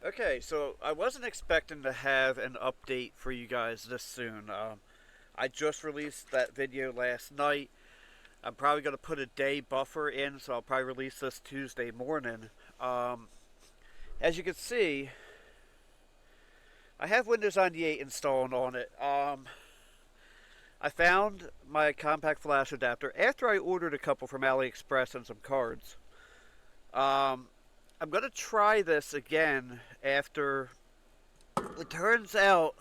Okay, so I wasn't expecting to have an update for you guys this soon. I just released that video last night. I'm probably going to put a day buffer in, so I'll probably release this Tuesday morning. Um, as you can see, I have Windows 98 installed on it. I found my compact flash adapter after I ordered a couple from AliExpress and some cards. Um, I'm going to try this again after. It turns out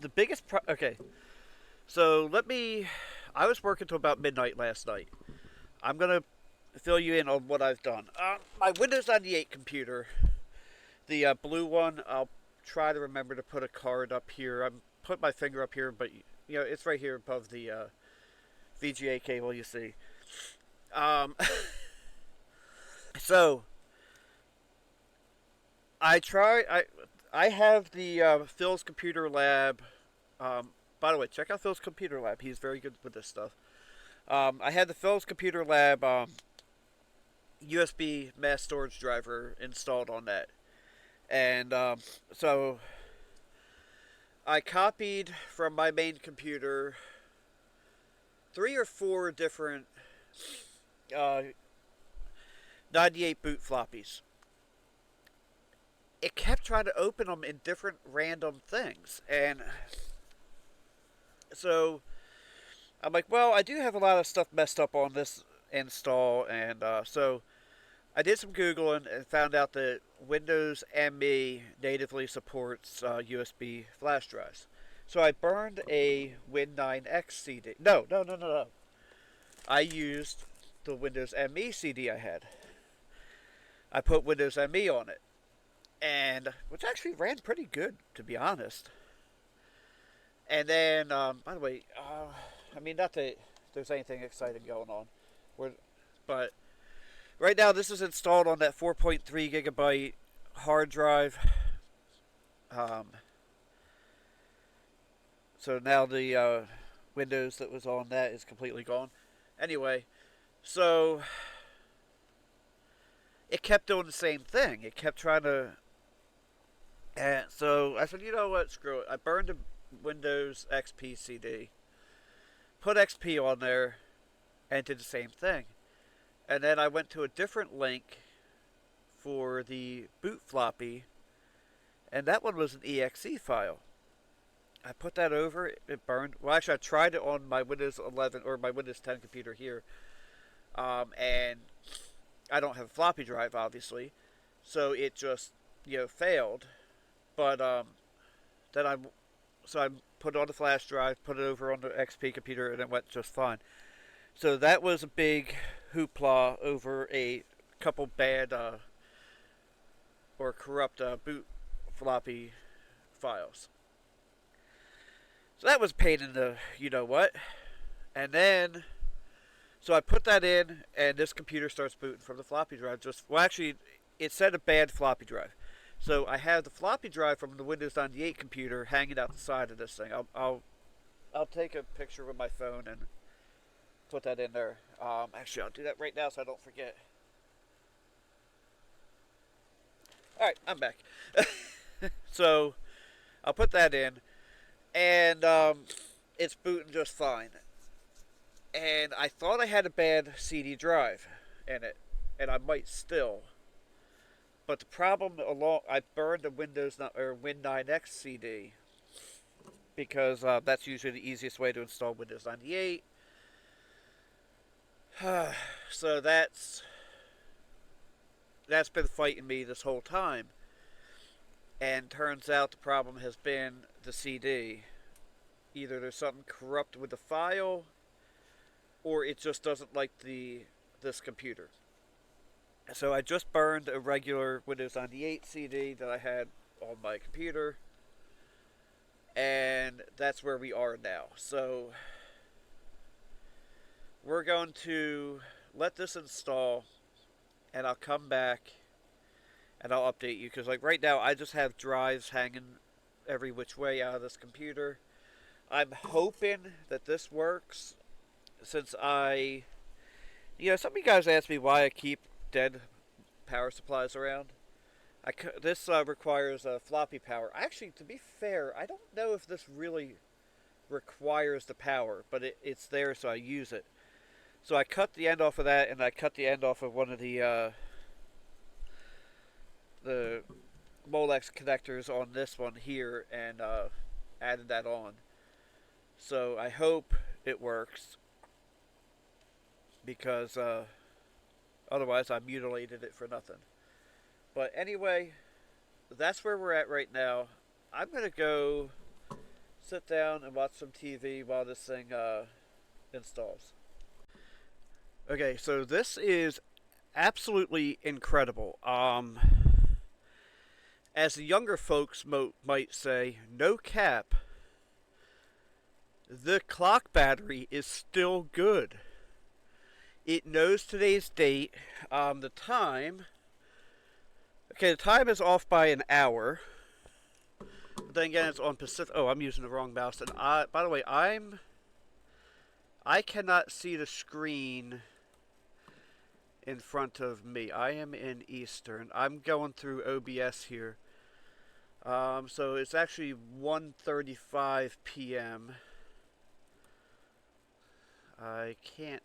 the biggest okay, so let me. I was working till about midnight last night. I'm gonna fill you in on what I've done. My Windows 98 computer, the blue one. I'll try to remember to put a card up here. I'm put my finger up here, but it's right here above the VGA cable. You see. Um, so I try. I have the Phil's Computer Lab. By the way, check out Phil's Computer Lab. He's very good with this stuff. I had the Phil's Computer Lab USB mass storage driver installed on that. And so I copied from my main computer 3 or 4 different uh, 98 boot floppies. It kept trying to open them in different random things. And so I'm like, well, I do have a lot of stuff messed up on this install. And so I did some Googling and found out that Windows ME natively supports USB flash drives. So I burned a Win9X CD. No. I used the Windows ME CD I had. I put Windows ME on it, and which actually ran pretty good, to be honest. And then, by the way, I mean, not that there's anything exciting going on, but right now this is installed on that 4.3 gigabyte hard drive. Um, so now the Windows that was on that is completely gone. Anyway, so it kept doing the same thing. It kept trying to. And so I said, you know what, screw it. I burned a Windows XP CD, put XP on there, and did the same thing. And then I went to a different link for the boot floppy, and that one was an exe file. I put that over, it burned. Well, actually, I tried it on my Windows 11 or my Windows 10 computer here, and I don't have a floppy drive, obviously, so it just failed. But then I put it on the flash drive, put it over on the XP computer, and it went just fine. So that was a big hoopla over a couple bad or corrupt boot floppy files. So that was a pain in the you know what. And then, so I put that in, and this computer starts booting from the floppy drive. Actually, it said a bad floppy drive. So I have the floppy drive from the Windows 98 computer hanging out the side of this thing. I'll take a picture with my phone and put that in there. Actually, I'll do that right now so I don't forget. All right, I'm back. So I'll put that in, and it's booting just fine. And I thought I had a bad CD drive in it, and I might still. But the problem I burned a Win9X CD because that's usually the easiest way to install Windows 98. So that's been fighting me this whole time. And turns out the problem has been the CD. Either there's something corrupt with the file, or it just doesn't like this computer. So I just burned a regular Windows 98 CD that I had on my computer, and that's where we are now. So we're going to let this install, and I'll come back and I'll update you, because like right now I just have drives hanging every which way out of this computer. I'm hoping that this works, since some of you guys asked me why I keep dead power supplies around. This requires floppy power. Actually, to be fair, I don't know if this really requires the power, but it's there, so I use it. So I cut the end off of that, and I cut the end off of one of the Molex connectors on this one here, and added that on. So I hope it works, because otherwise I mutilated it for nothing. But anyway, that's where we're at right now. I'm going to go sit down and watch some TV while this thing installs. Okay, so this is absolutely incredible. As the younger folks might say, no cap, the clock battery is still good. It knows today's date. The time... Okay, the time is off by an hour. But then again, it's on Pacific... Oh, I'm using the wrong mouse. And by the way, I cannot see the screen in front of me. I am in Eastern. I'm going through OBS here. So it's actually 1:35 p.m. I can't...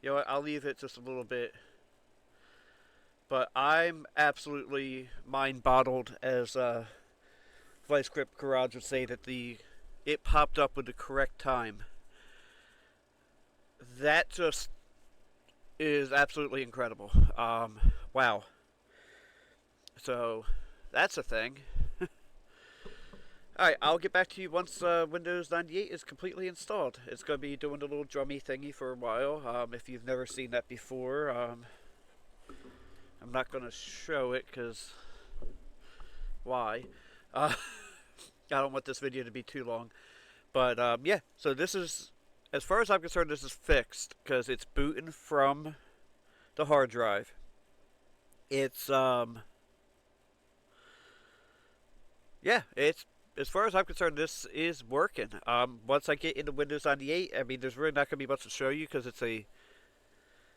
You know what, I'll leave it just a little bit. But I'm absolutely mind-boggled, as Vice Grip Garage would say, that it popped up with the correct time. That just is absolutely incredible. Wow. So, that's a thing. Alright, I'll get back to you once Windows 98 is completely installed. It's going to be doing a little drummy thingy for a while. If you've never seen that before, I'm not going to show it, because why? I don't want this video to be too long. But, yeah, so this is, as far as I'm concerned, this is fixed, because it's booting from the hard drive. It's, yeah, it's, as far as I'm concerned, this is working. Once I get into Windows 98, I mean, there's really not going to be much to show you, because it's a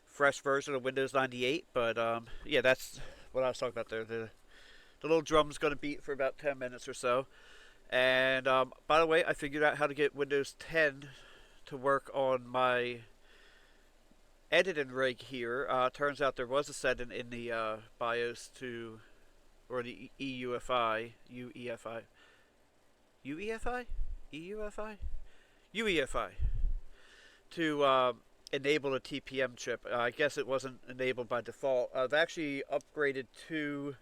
fresh version of Windows 98, but yeah, that's what I was talking about there. The little drum's going to beat for about 10 minutes or so. And by the way, I figured out how to get Windows 10 to work on my editing rig here. Turns out there was a setting in the BIOS to, or the UEFI, to enable a TPM chip. I guess it wasn't enabled by default. I've actually upgraded to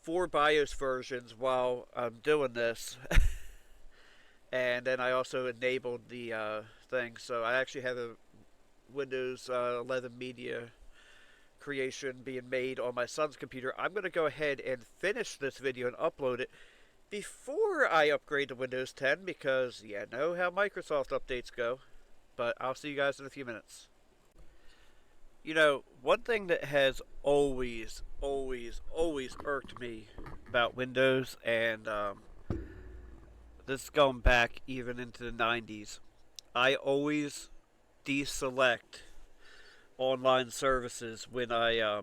4 BIOS versions while I'm doing this. And then I also enabled the thing. So I actually have a Windows 11 media creation being made on my son's computer. I'm going to go ahead and finish this video and upload it before I upgrade to Windows 10, because you know how Microsoft updates go. But I'll see you guys in a few minutes. You know, one thing that has always irked me about Windows, and this is going back even into the 90s, I always deselect online services when I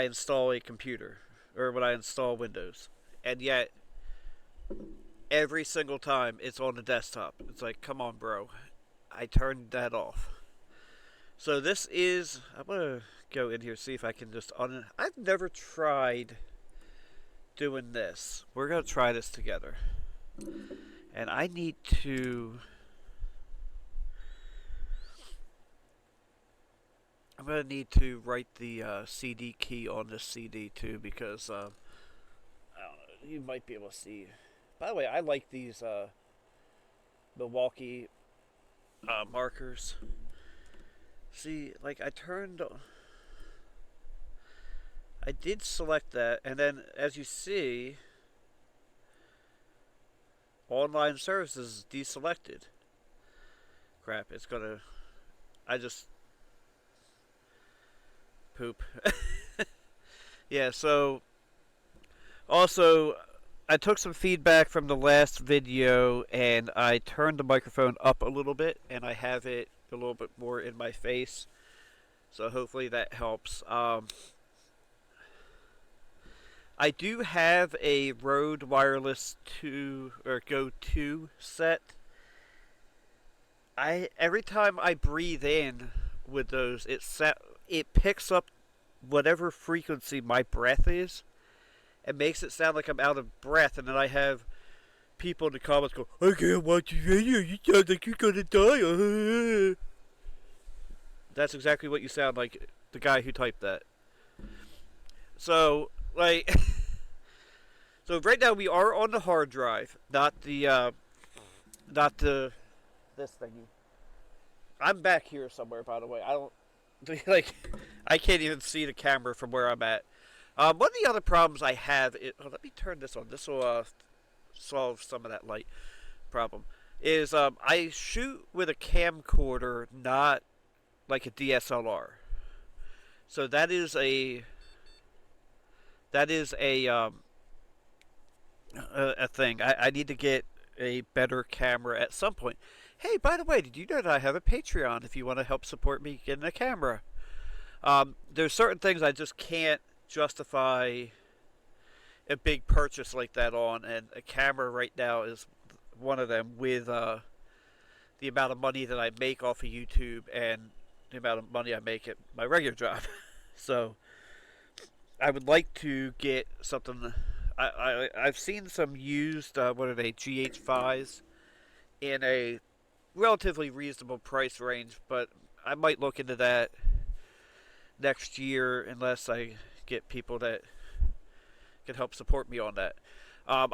install a computer, or when I install Windows. And yet, every single time it's on the desktop. It's like, come on, bro. I turned that off. So this is... I'm going to go in here, see if I can just... I've never tried doing this. We're going to try this together. And I need to... I'm going to need to write the CD key on this CD too, because I don't know, you might be able to see. By the way, I like these Milwaukee markers. See, like I did select that, and then as you see, online services deselected. Crap, it's gonna... I just... Poop. Yeah, so... Also, I took some feedback from the last video, and I turned the microphone up a little bit, and I have it a little bit more in my face. So hopefully that helps. I do have a Rode Wireless 2 or Go 2 set. I every time I breathe in with those, it picks up whatever frequency my breath is and makes it sound like I'm out of breath, and then I have people in the comments go, "I can't watch your video. You sound like you're gonna die." That's exactly what you sound like, the guy who typed that. So, like, so right now we are on the hard drive, not the this thingy. I'm back here somewhere, by the way. I don't like, I can't even see the camera from where I'm at. One of the other problems I have, let me turn this on. This will solve some of that light problem. Is I shoot with a camcorder, not like a DSLR. So that is a thing. I need to get a better camera at some point. Hey, by the way, did you know that I have a Patreon if you want to help support me getting a camera? There's certain things I just can't justify a big purchase like that on, and a camera right now is one of them with the amount of money that I make off of YouTube and the amount of money I make at my regular job. So I would like to get something. I've seen some used, what are they, GH5s in a relatively reasonable price range, but I might look into that next year unless I get people that can help support me on that. I'm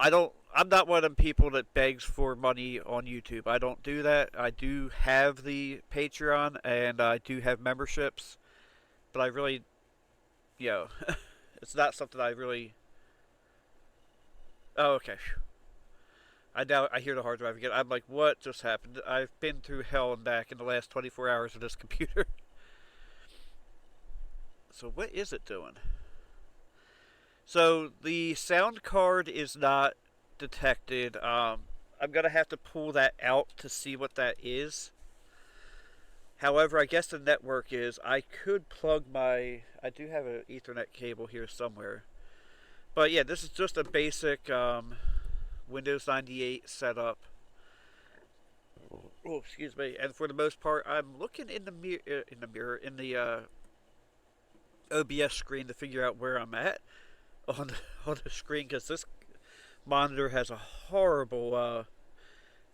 not one of them people that begs for money on YouTube. I don't do that. I do have the Patreon and I do have memberships, but I really, you know, it's not something I really. Oh, okay. I hear the hard drive again. I'm like, what just happened? I've been through hell and back in the last 24 hours with this computer. So what is it doing? So the sound card is not detected. I'm gonna have to pull that out to see what that is. However, I guess the network is. I could plug my. I do have an Ethernet cable here somewhere. But yeah, this is just a basic Windows 98 setup. Oh, excuse me. And for the most part, I'm looking in the in the OBS screen to figure out where I'm at on the screen, because this monitor has a horrible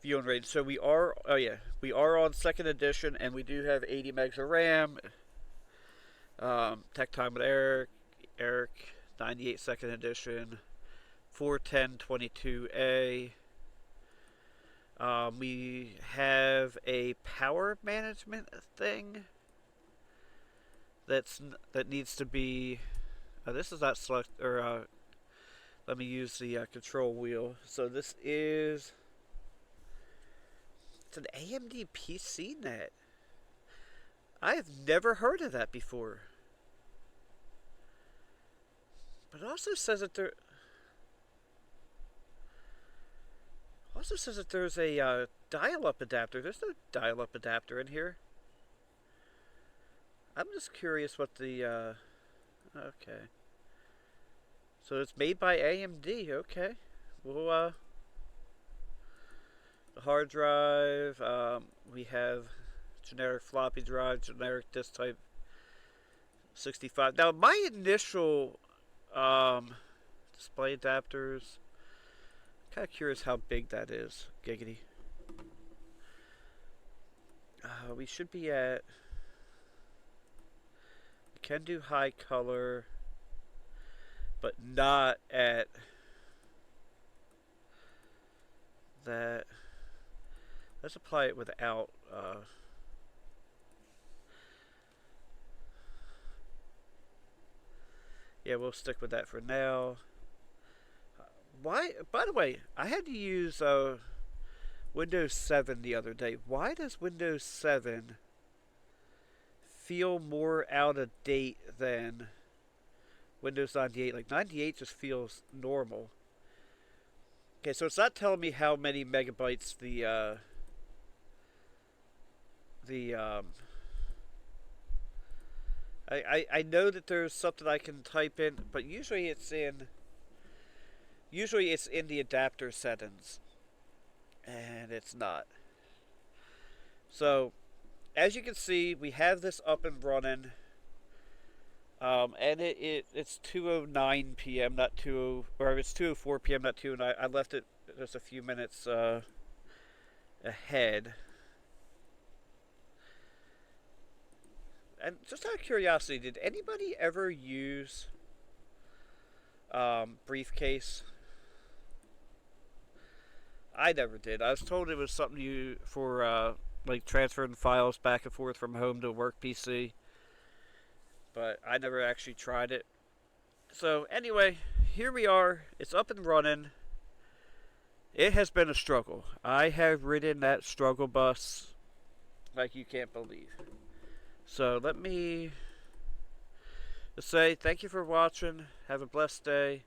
viewing rate. So we are, oh yeah, we are on second edition, and we do have 80 megs of RAM. Tech Time with Eric, 98 second edition, 41022A. We have a power management thing that needs to be. This is not select, or let me use the control wheel. So this is. It's an AMD PC net. I have never heard of that before. But it also says that there. Also says that there's a dial-up adapter. There's no dial-up adapter in here. I'm just curious what the. Okay. So it's made by AMD. Okay. Well, the hard drive. We have generic floppy drive, generic disk type 65. Now, my initial display adapters. Kind of curious how big that is. Giggity. We should be at. We can do high color, but not at that. Let's apply it without. Yeah, we'll stick with that for now. Why? By the way, I had to use Windows 7 the other day. Why does Windows 7 feel more out of date than Windows 98? Like 98 just feels normal. Okay, so it's not telling me how many megabytes the I know that there's something I can type in, but usually it's in the adapter settings, and it's not. So as you can see, we have this up and running. And it's 2:09 p.m. not 2 or it's 2:04 p.m. not 2:09. I left it just a few minutes ahead. And just out of curiosity, did anybody ever use briefcase? I never did. I was told it was something you for like transferring files back and forth from home to a work PC, but I never actually tried it. So anyway, here we are. It's up and running. It has been a struggle. I have ridden that struggle bus like you can't believe. So let me just say thank you for watching. Have a blessed day.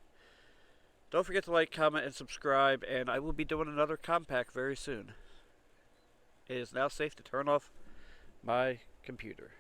Don't forget to like, comment, and subscribe, and I will be doing another Compaq very soon. It is now safe to turn off my computer.